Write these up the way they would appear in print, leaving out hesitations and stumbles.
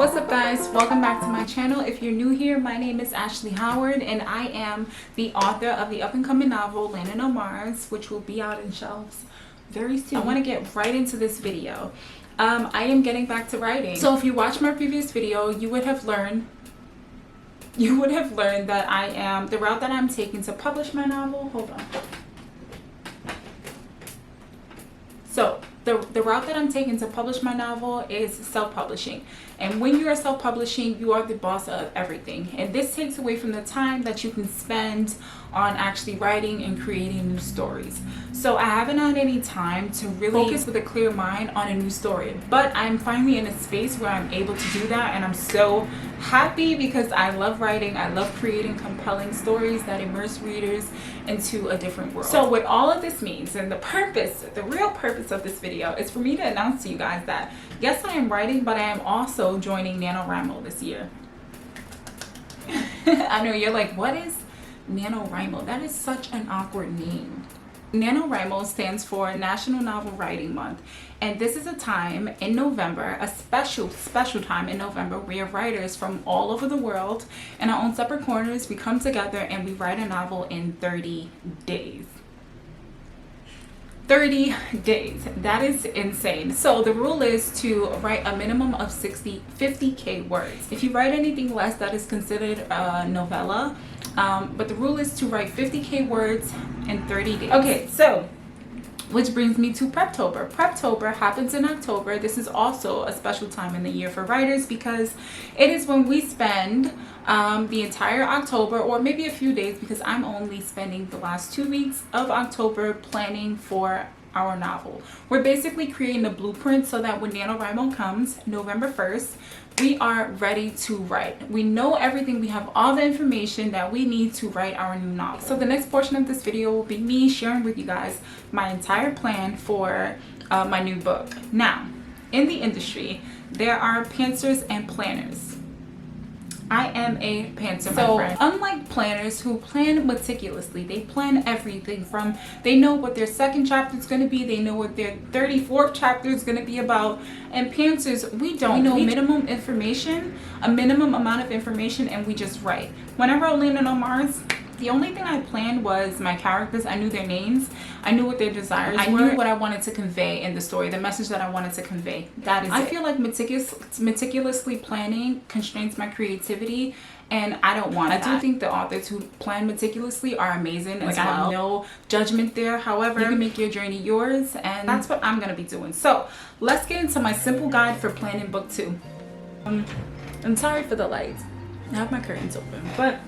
What's up guys, welcome back to my channel. If you're new here, my name is Ashley Howard and I am the author of the up-and-coming novel Landing on Mars, which will be out in shelves very soon. I want to get right into this video. I am getting back to writing. So if you watched my previous video, you would have learned that I am the route that I'm taking to publish my novel. Hold on. So the route that I'm taking to publish my novel is self-publishing. And when you are self-publishing, you are the boss of everything. And this takes away from the time that you can spend on actually writing and creating new stories. So I haven't had any time to really focus with a clear mind on a new story. But I'm finally in a space where I'm able to do that, and I'm so happy because I love writing. I love creating compelling stories that immerse readers into a different world. So what all of this means, and the real purpose of this video is for me to announce to you guys that yes, I am writing, but I am also joining NaNoWriMo this year. I know you're like, what is NaNoWriMo? That is such an awkward name. NaNoWriMo stands for National Novel Writing Month, and this is a time in November, a special time in November, where writers from all over the world in our own separate corners, we come together and we write a novel in 30 days. 30 days. That is insane. So the rule is to write a minimum of 50k words. If you write anything less, that is considered a novella. But the rule is to write 50k words in 30 days. Okay, so which brings me to Preptober. Preptober happens in October. This is also a special time in the year for writers because it is when we spend the entire October, or maybe a few days, because I'm only spending the last 2 weeks of October planning for our novel. We're basically creating the blueprint so that when NaNoWriMo comes November 1st, we are ready to write. We know everything. We have all the information that we need to write our new novel. So the next portion of this video will be me sharing with you guys my entire plan for my new book. Now, in the industry, there are pantsers and planners. I am a pantser, my friend. Unlike planners who plan meticulously, they plan everything from, they know what their second chapter is going to be, they know what their 34th chapter is going to be about. And pantsers, we don't. We know minimum information, a minimum amount of information, and we just write. When I wrote Landing on Mars, the only thing I planned was my characters. I knew their names. I knew what their desires were. I knew what I wanted to convey in the story, the message that I wanted to convey. That is it. I feel like meticulously planning constrains my creativity, and I don't want that. I do think the authors who plan meticulously are amazing as well. I have no judgment there. However, you can make your journey yours, and that's what I'm going to be doing. So let's get into my simple guide for planning book 2. I'm sorry for the lights. I have my curtains open, but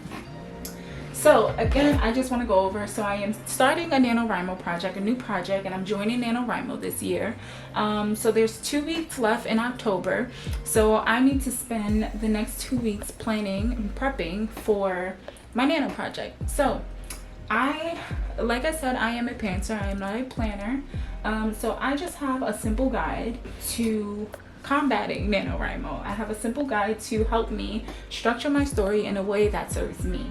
so again, I just want to go over, so I am starting a NaNoWriMo project, a new project, and I'm joining NaNoWriMo this year. So there's 2 weeks left in October, so I need to spend the next 2 weeks planning and prepping for my Nano project. So like I said, I am a pantser, I am not a planner. So I just have a simple guide to combating NaNoWriMo. I have a simple guide to help me structure my story in a way that serves me.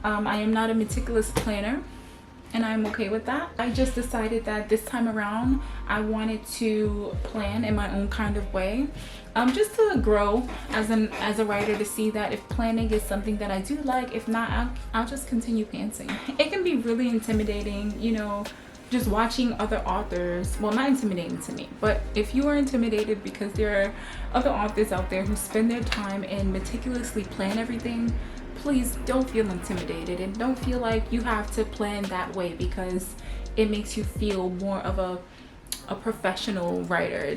I am not a meticulous planner, and I'm okay with that. I just decided that this time around I wanted to plan in my own kind of way, just to grow as a writer, to see that if planning is something that I do like. If not, I'll just continue pantsing. It can be really intimidating, you know, just watching other authors. Well, not intimidating to me, but if you are intimidated because there are other authors out there who spend their time and meticulously plan everything, please don't feel intimidated, and don't feel like you have to plan that way because it makes you feel more of a professional writer.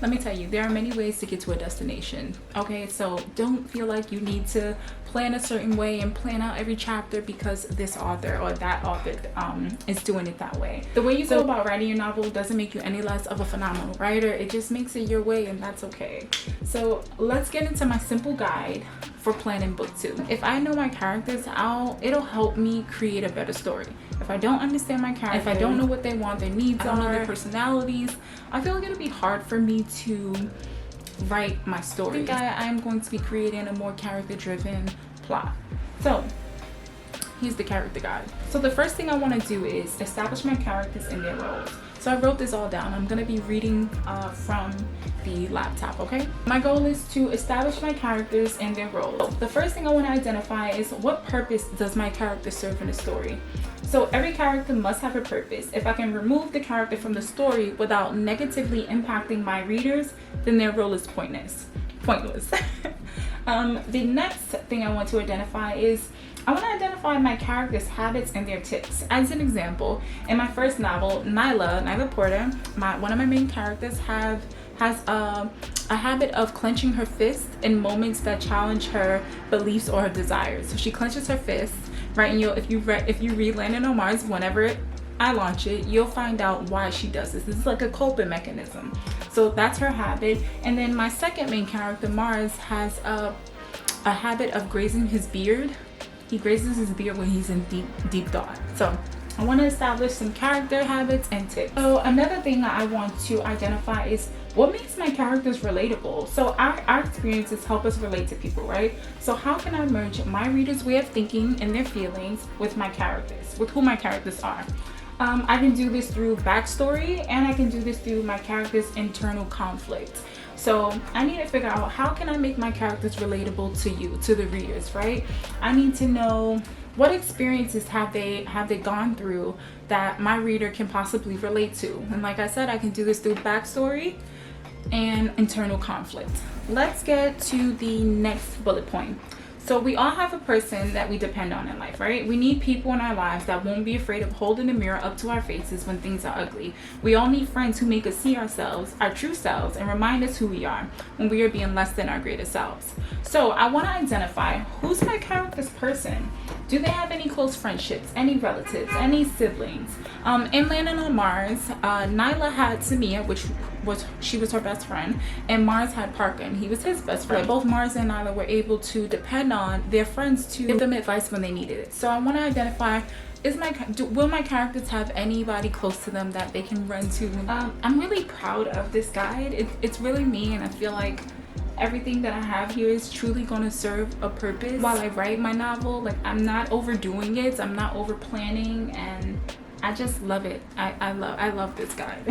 Let me tell you, there are many ways to get to a destination. Okay, so don't feel like you need to plan a certain way and plan out every chapter because this author or that author is doing it that way. The way you go about writing your novel doesn't make you any less of a phenomenal writer. It just makes it your way, and that's okay. So let's get into my simple guide for planning book 2. If I know my characters, it'll help me create a better story. If I don't understand my characters, if I don't know what they want, their needs are, their personalities, I feel like it'll be hard for me to write my story. I think I'm going to be creating a more character-driven plot. So here's the character guide. So the first thing I want to do is establish my characters in their roles. So I wrote this all down. I'm gonna be reading from the laptop, okay? My goal is to establish my characters and their roles. The first thing I want to identify is what purpose does my character serve in the story? So every character must have a purpose. If I can remove the character from the story without negatively impacting my readers, then their role is pointless. The next thing I want to identify is I want to identify my character's habits and their tips. As an example, in my first novel, Nyla Porter, one of my main characters, has a habit of clenching her fist in moments that challenge her beliefs or her desires. So she clenches her fist, right? And if you read Landing on Mars, whenever I launch it, you'll find out why she does this. This is like a coping mechanism. So that's her habit. And then my second main character, Mars, has a habit of grazing his beard. He grazes his beard when he's in deep thought. So I want to establish some character habits and tips. So another thing that I want to identify is what makes my characters relatable. So our experiences help us relate to people, right? So how can I merge my readers' way of thinking and their feelings with my characters, with who my characters are? I can do this through backstory, and I can do this through my character's internal conflict. So I need to figure out, how can I make my characters relatable to you, to the readers, right? I need to know what experiences have they gone through that my reader can possibly relate to. And like I said, I can do this through backstory and internal conflict. Let's get to the next bullet point. So we all have a person that we depend on in life, right? We need people in our lives that won't be afraid of holding the mirror up to our faces when things are ugly. We all need friends who make us see ourselves, our true selves, and remind us who we are when we are being less than our greatest selves. So I want to identify, who's my character's person? Do they have any close friendships, any relatives, any siblings? In Landing on Mars, Nyla had Samia, she was her best friend, and Mars had Parker, and he was his best friend. Both Mars and Nyla were able to depend on their friends to give them advice when they needed it. So I want to identify, will my characters have anybody close to them that they can run to? I'm really proud of this guide. It's really me, and I feel like everything that I have here is truly going to serve a purpose while I write my novel. Like, I'm not overdoing it, I'm not over planning, and I just love it. I love this guide.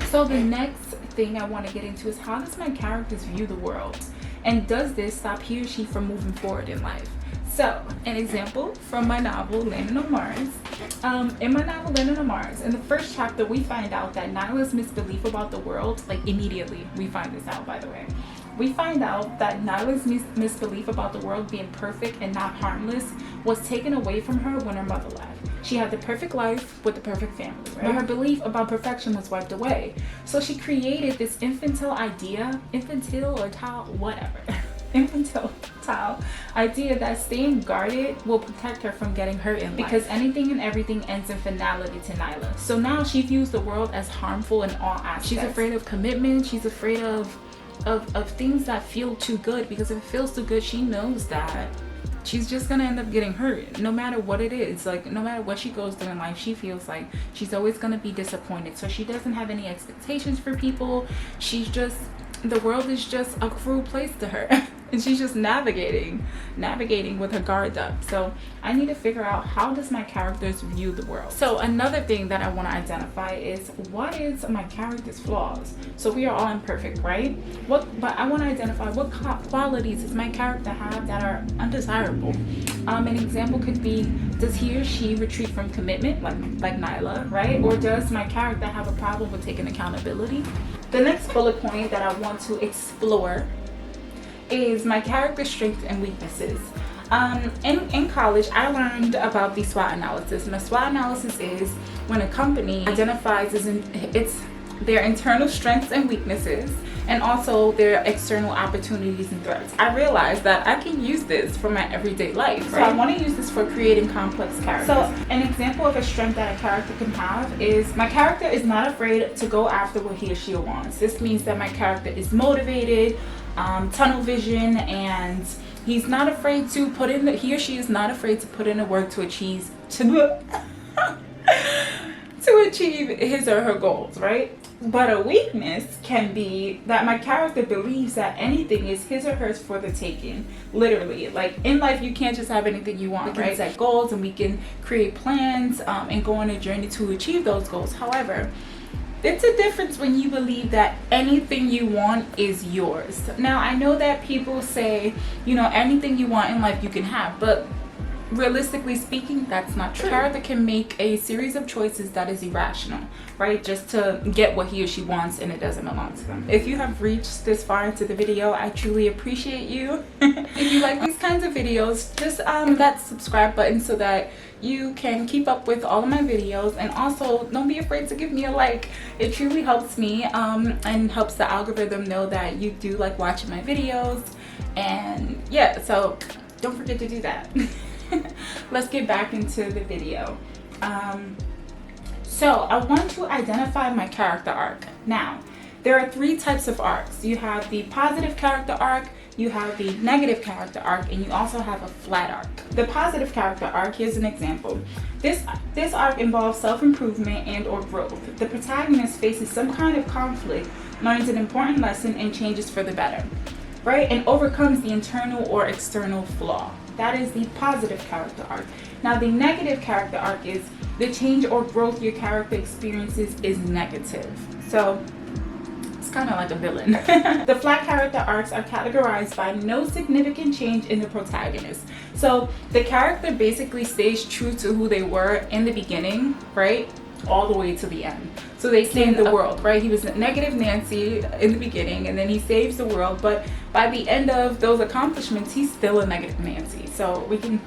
So the next thing I want to get into is, how does my characters view the world, and does this stop he or she from moving forward in life? So an example from my novel Landing on Mars. In my novel Landing on Mars, in the first chapter, we find out that Nyla's misbelief about the world, like immediately we find this out, by the way, we find out that Nyla's misbelief about the world being perfect and not harmless was taken away from her when her mother left. She had the perfect life with the perfect family, right? But her belief about perfection was wiped away. So she created this infantile idea that staying guarded will protect her from getting hurt in life, because anything and everything ends in finality to Nyla. So now she views the world as harmful in all aspects. She's afraid of commitment. She's afraid of things that feel too good, because if it feels too good, she knows that she's just gonna end up getting hurt no matter what it is. Like, no matter what she goes through in life, she feels like she's always gonna be disappointed. So she doesn't have any expectations for people. The world is just a cruel place to her. And she's just navigating with her guard up. So I need to figure out, how does my characters view the world? So another thing that I want to identify is, what is my character's flaws? So we are all imperfect, right? But I want to identify, what qualities does my character have that are undesirable? An example could be, does he or she retreat from commitment, like Nyla, right? Or does my character have a problem with taking accountability? The next bullet point that I want to explore is my character's strengths and weaknesses. In college, I learned about the SWOT analysis. And the SWOT analysis is when a company identifies their internal strengths and weaknesses, and also their external opportunities and threats. I realized that I can use this for my everyday life, right? So I want to use this for creating complex characters. So an example of a strength that a character can have is, my character is not afraid to go after what he or she wants. This means that my character is motivated, tunnel vision, and he's not afraid to put in he or she is not afraid to put in the work to achieve his or her goals, right? But a weakness can be that my character believes that anything is his or hers for the taking. Literally, like in life, you can't just have anything you want, right? We can set goals and we can create plans and go on a journey to achieve those goals. However, it's a difference when you believe that anything you want is yours. Now, I know that people say, you know, anything you want in life you can have, but realistically speaking, that's not true. A character can make a series of choices that is irrational, right? Just to get what he or she wants, and it doesn't belong to them. If you have reached this far into the video, I truly appreciate you. If you like these kinds of videos, just that subscribe button so that you can keep up with all of my videos. And also, don't be afraid to give me a like. It truly helps me and helps the algorithm know that you do like watching my videos. And yeah, so don't forget to do that. Let's get back into the video. So I want to identify my character arc. Now, there are 3 types of arcs. You have the positive character arc, you have the negative character arc, and you also have a flat arc. The positive character arc, here's an example. This arc involves self-improvement and or growth. The protagonist faces some kind of conflict, learns an important lesson, and changes for the better, right? And overcomes the internal or external flaw. That is the positive character arc. Now, the negative character arc is the change or growth your character experiences is negative. So it's kind of like a villain. The flat character arcs are categorized by no significant change in the protagonist. So the character basically stays true to who they were in the beginning, right? All the way to the end. So they save the world, right? He was a negative Nancy in the beginning, and then he saves the world, but by the end of those accomplishments, he's still a negative Nancy. So we can,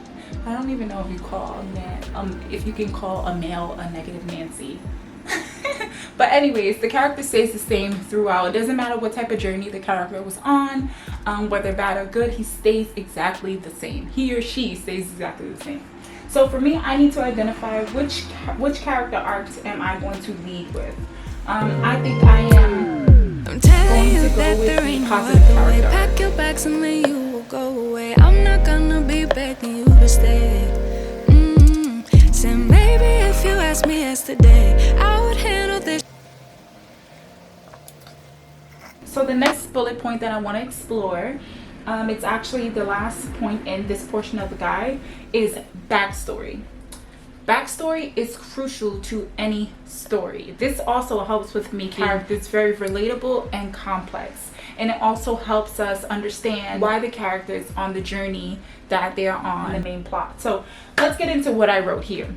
I don't even know if you call a man, if you can call a male a negative Nancy. But anyways, the character stays the same throughout. It doesn't matter what type of journey the character was on, whether bad or good, he stays exactly the same. He or she stays exactly the same. So for me, I need to identify which character arcs am I going to lead with. I think I am going to go with the positive character arc. Pack your bags and then you will go away. I'm not gonna be begging you to stay. Say maybe if you asked me yesterday, I would handle this. So the next bullet point that I want to explore, it's actually the last point in this portion of the guide, is backstory. Backstory is crucial to any story. This also helps with making characters very relatable and complex. And it also helps us understand why the characters on the journey that they're on, the main plot. So let's get into what I wrote here.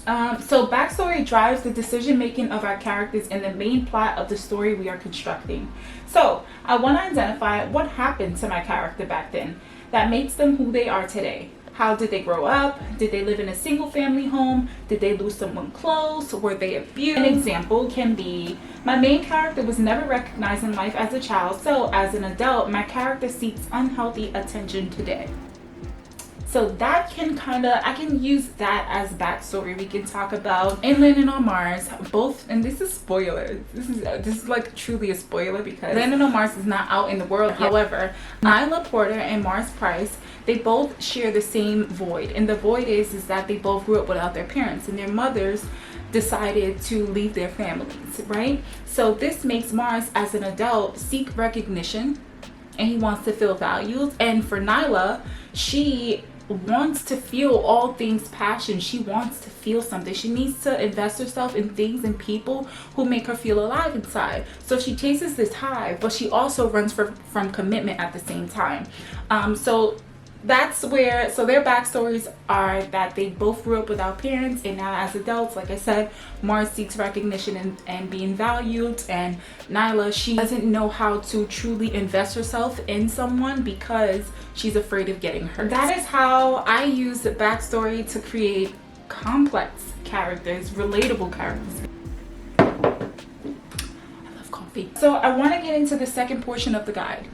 So backstory drives the decision making of our characters in the main plot of the story we are constructing. So I want to identify what happened to my character back then that makes them who they are today. How did they grow up? Did they live in a single family home? Did they lose someone close? Were they abused? An example can be, my main character was never recognized in life as a child, so as an adult, my character seeks unhealthy attention today. So that can I can use that as backstory. We can talk about in Landing on Mars, both, and this is spoiler. This is like truly a spoiler because Landing on Mars is not out in the world yet. However, Nyla Porter and Mars Price, they both share the same void, and the void is that they both grew up without their parents, and their mothers decided to leave their families, right? So this makes Mars as an adult seek recognition, and he wants to feel valued. And for Nyla, she wants to feel all things passion. She wants to feel something. She needs to invest herself in things and people who make her feel alive inside. So she chases this high, but she also runs from commitment at the same time. So that's where, so their backstories are that they both grew up without parents, and now as adults, like I said, Mars seeks recognition and being valued, and Nyla, she doesn't know how to truly invest herself in someone because she's afraid of getting hurt. That is how I use the backstory to create complex characters, relatable characters. I love coffee. So I want to get into the second portion of the guide.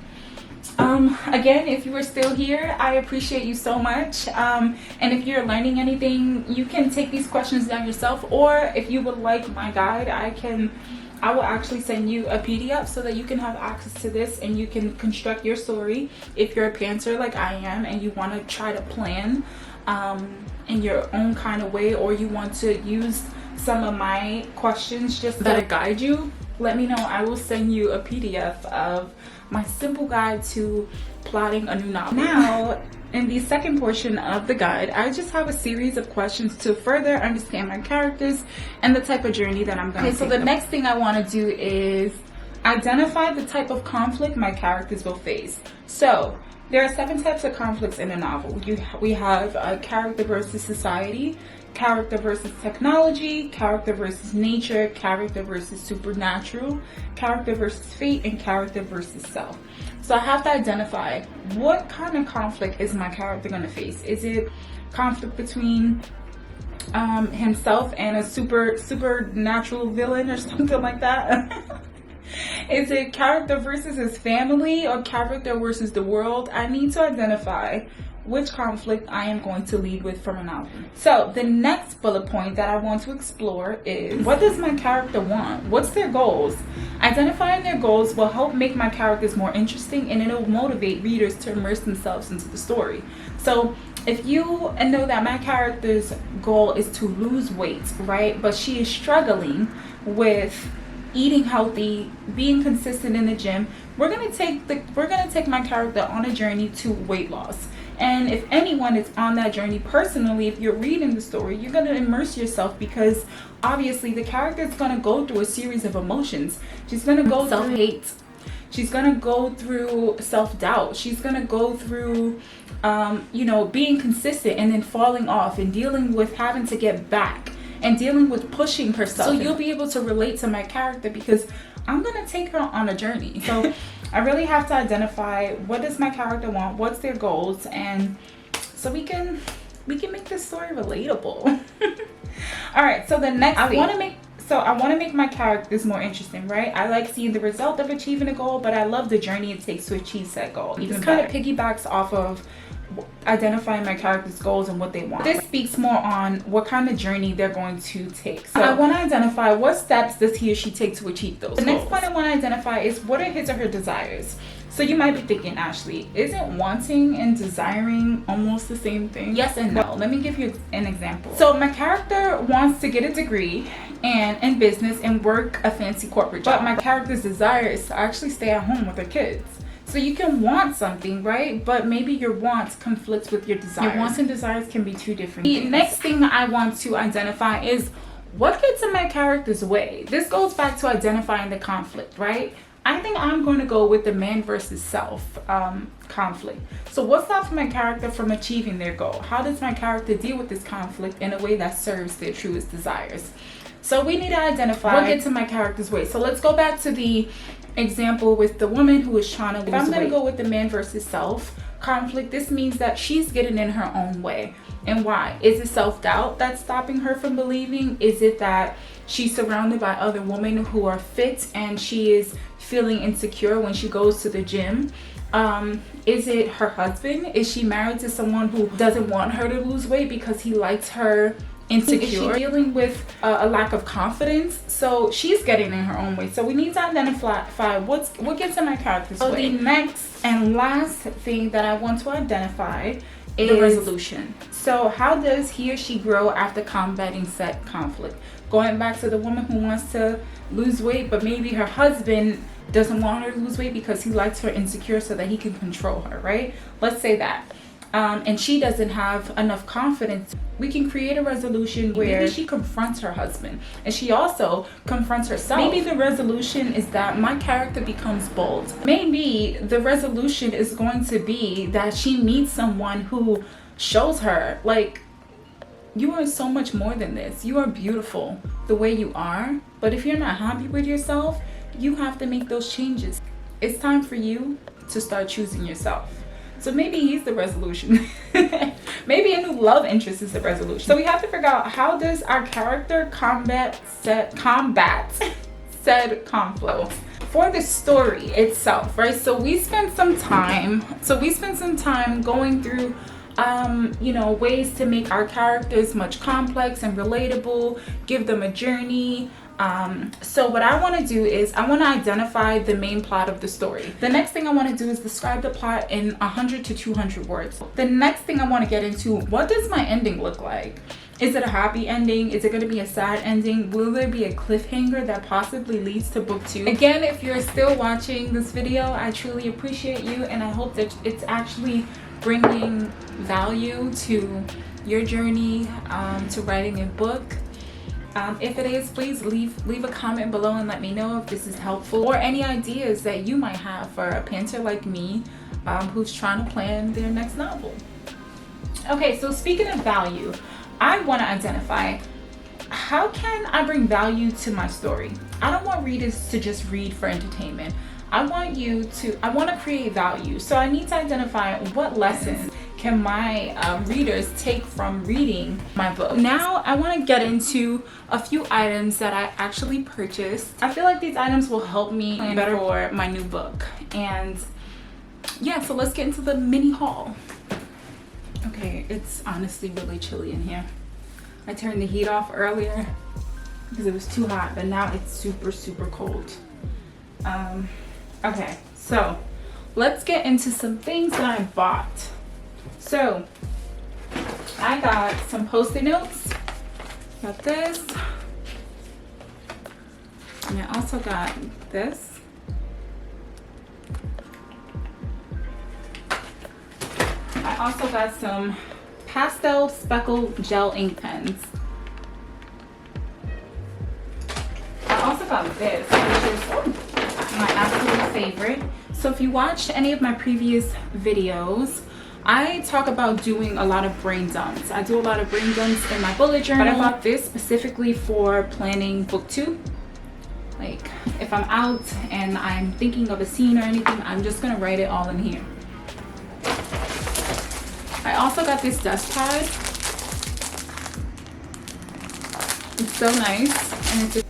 Again, if you are still here, I appreciate you so much. And if you're learning anything, you can take these questions down yourself, or if you would like my guide, I will actually send you a PDF so that you can have access to this and you can construct your story if you're a pantser like I am and you want to try to plan in your own kind of way, or you want to use some of my questions just to guide you, let me know. I will send you a PDF of my simple guide to plotting a new novel. Now, in the second portion of the guide, I just have a series of questions to further understand my characters and the type of journey that I'm going to take. So the next thing I want to do is identify the type of conflict my characters will face. So there are 7 types of conflicts in a novel. We have character versus society, character versus technology, character versus nature, character versus supernatural, character versus fate, and character versus self. So I have to identify what kind of conflict is my character going to face. Is it conflict between himself and a supernatural villain or something like that? Is it character versus his family or character versus the world? I need to identify which conflict I am going to lead with from a novel. So the next bullet point that I want to explore is, what does my character want? What's their goals? Identifying their goals will help make my characters more interesting, and it'll motivate readers to immerse themselves into the story. So if you know that my character's goal is to lose weight, right? But she is struggling with eating healthy, being consistent in the gym, we're gonna take my character on a journey to weight loss. And if anyone is on that journey personally, if you're reading the story, you're gonna immerse yourself, because obviously the character is gonna go through a series of emotions. She's gonna go through self-hate. She's gonna go through self-doubt. She's gonna go through, being consistent and then falling off and dealing with having to get back and dealing with pushing herself. So you'll be able to relate to my character, because I'm gonna take her on a journey. So I really have to identify, what does my character want, what's their goals, and so we can make this story relatable. All right, so the next thing, I want to make my characters more interesting, right? I like seeing the result of achieving a goal, but I love the journey it takes to achieve said goal. This kind of piggybacks off of identifying my character's goals and what they want. This speaks more on what kind of journey they're going to take. So I want to identify, what steps does he or she take to achieve those goals. The next point I want to identify is, what are his or her desires? So you might be thinking, Ashley, isn't wanting and desiring almost the same thing? Yes and no. Let me give you an example. So my character wants to get a degree and in business and work a fancy corporate job. But my character's desire is to actually stay at home with her kids. So you can want something, right? But maybe your wants conflicts with your desires. Your wants and desires can be two different things. The next thing I want to identify is, what gets in my character's way? This goes back to identifying the conflict, right? I think I'm going to go with the man versus self conflict. So what stops my character from achieving their goal? How does my character deal with this conflict in a way that serves their truest desires? So we need to identify what gets in my character's way. So let's go back to the example with the woman who is trying to lose weight. If I'm going to go with the man versus self conflict, this means that she's getting in her own way. And why? Is it self-doubt that's stopping her from believing? Is it that she's surrounded by other women who are fit and she is feeling insecure when she goes to the gym? Is it her husband? Is she married to someone who doesn't want her to lose weight because he likes her insecure? Is she dealing with a lack of confidence? So she's getting in her own way. So we need to identify what gets in my character's way. The next and last thing that I want to identify is the resolution. So how does he or she grow after combating said conflict? Going back to the woman who wants to lose weight, but maybe her husband doesn't want her to lose weight because he likes her insecure so that he can control her, right? Let's say that. And she doesn't have enough confidence. We can create a resolution where maybe she confronts her husband and she also confronts herself. Maybe the resolution is that my character becomes bold. Maybe the resolution is going to be that she meets someone who shows her, like, you are so much more than this. You are beautiful the way you are. But if you're not happy with yourself, you have to make those changes. It's time for you to start choosing yourself. So maybe he's the resolution. Maybe a new love interest is the resolution. So we have to figure out, how does our character combat said conflict for the story itself, right? So we spent some time going through ways to make our characters much complex and relatable, give them a journey. So what I want to do is I want to identify the main plot of the story. The next thing I want to do is describe the plot in 100 to 200 words. The next thing I want to get into, what does my ending look like? Is it a happy ending? Is it going to be a sad ending? Will there be a cliffhanger that possibly leads to book 2? Again, if you're still watching this video, I truly appreciate you, and I hope that it's actually bringing value to your journey to writing a book. If it is, please leave a comment below and let me know if this is helpful, or any ideas that you might have for a pantser like me who's trying to plan their next novel. Okay, so speaking of value, I want to identify, how can I bring value to my story? I don't want readers to just read for entertainment. I want to create value. So I need to identify what lessons can my readers take from reading my book. Now I want to get into a few items that I actually purchased. I feel like these items will help me plan better for my new book. And yeah, so let's get into the mini haul. Okay, it's honestly really chilly in here. I turned the heat off earlier because it was too hot, but now it's super, super cold. Okay, so let's get into some things that I bought. So I got some Post-it notes, got this, and I also got this. I also got some pastel speckle gel ink pens. I also got this, which is my absolute favorite. So if you watched any of my previous videos, I talk about doing a lot of brain dumps. I do a lot of brain dumps in my bullet journal, but I bought this specifically for planning book 2. Like if I'm out and I'm thinking of a scene or anything, I'm just gonna write it all in here. I also got this dust pad. It's so nice, and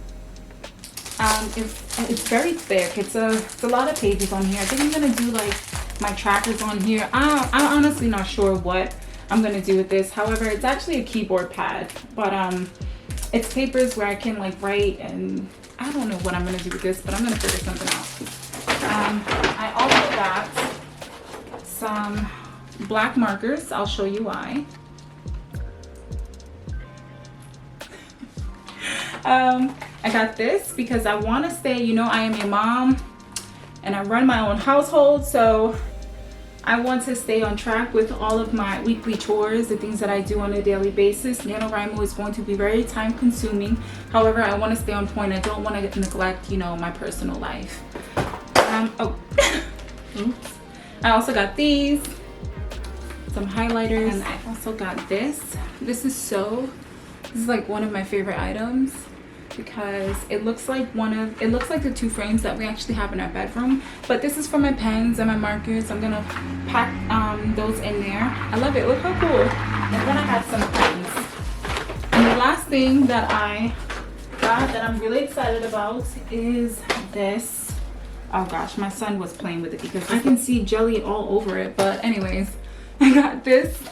it's very thick. It's a lot of pages on here. I think I'm gonna do like my trackers on here. I'm honestly not sure what I'm gonna do with this. However, it's actually a keyboard pad, but it's papers where I can like write, and I don't know what I'm gonna do with this, but I'm gonna figure something out. I also got some black markers. I'll show you why. I got this because I want to stay, you know, I am a mom and I run my own household, so I want to stay on track with all of my weekly chores, the things that I do on a daily basis. NaNoWriMo is going to be very time consuming. However, I want to stay on point. I don't want to neglect, you know, my personal life. Oops. I also got these, some highlighters, and I also got this. This is like one of my favorite items because it looks like the 2 frames that we actually have in our bedroom. But this is for my pens and my markers. I'm gonna pack those in there. I love it. Look how cool. And then I have some pens. And the last thing that I got that I'm really excited about is this. Oh gosh, my son was playing with it because I can see jelly all over it. But anyways, I got this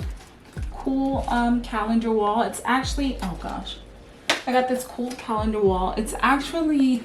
cool calendar wall. It's actually, oh gosh, I got this cool calendar wall. It's actually,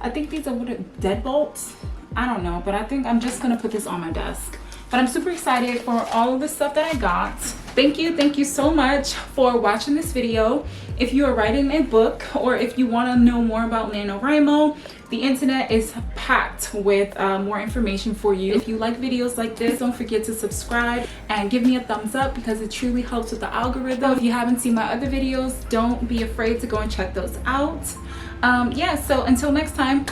I think these are deadbolts. I don't know, but I think I'm just gonna put this on my desk. But I'm super excited for all of the stuff that I got. Thank you so much for watching this video. If you are writing a book, or if you want to know more about NaNoWriMo, the internet is packed with more information for you. If you like videos like this, don't forget to subscribe and give me a thumbs up because it truly helps with the algorithm. If you haven't seen my other videos, don't be afraid to go and check those out. Yeah, so until next time.